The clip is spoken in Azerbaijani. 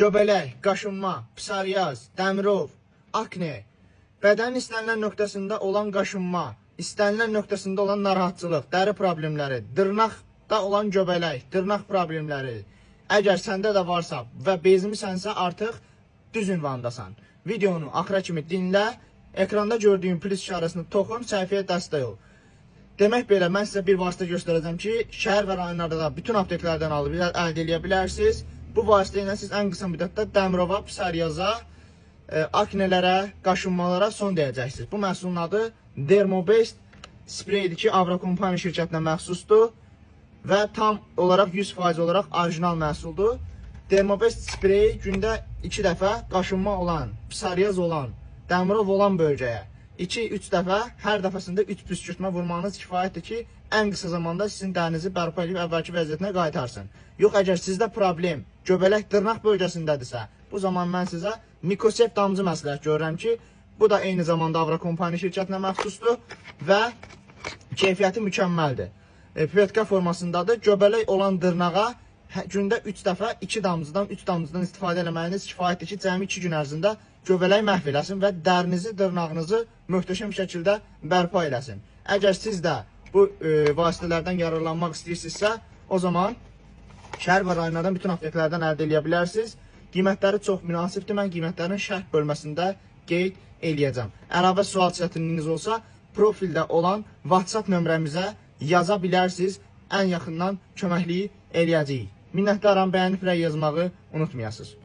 Göbələk, qaşınma, psoriaz, dəmirov, akne, bədənin istənilən nöqtəsində olan qaşınma, istənilən nöqtəsində olan narahatçılıq, dəri problemləri, dırnaqda olan göbələk, dırnaq problemləri, əgər səndə də varsa və bezmisənsə artıq düz ünvandasan. Videonu axıra kimi dinlə, ekranda gördüyün plus işarəsini toxun, səhifəyə dəstək ol. Demək belə, mən sizə bir vasitə göstərəcəm ki, şəhər və rayonlarda da bütün apteklərdən alıb əldə edə bilərsiniz. Bu vasitə ilə siz ən qısa müddətdə dəmirova, psoriaza, aknelərə, qaşınmalara son deyəcəksiniz. Bu məhsulun adı Dermobest spreydir ki, Avro Kompaniya şirkətinə məxsusdur və tam olaraq 100% olaraq orijinal məhsuldur. Dermobest spreyi gündə 2 dəfə qaşınma olan, psoriaz olan, dəmirov olan bölgəyə 2-3 dəfə, hər dəfəsində 3 püskürtmə vurmanız kifayətdir ki, ən qısa zamanda sizin dərinizi bərpa edib əvvəlki vəziyyətinə qaytarsın. Yox, əgər sizdə problem göbələk dırnaq bölgəsindədirsə, bu zaman mən sizə Mikosept damcı məsləhət görürəm ki, bu da eyni zamanda Avro Kompaniya şirkətinə məxsusdur və keyfiyyəti mükəmməldir. Pipetka formasındadır. Göbələk olan dırnağa gündə 3 dəfə 2 damcıdan, 3 damcıdan istifadə eləməyiniz kifayətdir ki, cəmi 2 gün ərzində göbələk məhv eləsin və dərinizi, dırnağınızı möhtəşəm şəkildə bərpa eləsin. Əgər siz də bu vasitələrdən yararlanmaq istəyirsinizsə, o zaman şəhər və rayonlardan bütün apteklərdən əldə edə bilərsiniz. Qiymətləri çox münasibdir. Mən qiymətlərin şərh bölməsində qeyd eləyəcəm. Əlavə sual çətinliyiniz olsa, profildə olan WhatsApp nömrəmizə yaza bilərsiniz. Ən yaxından köməkliyi eləyəcəyik. Minnətdaram, bəyənib rəy yazmağı unutmayasınız.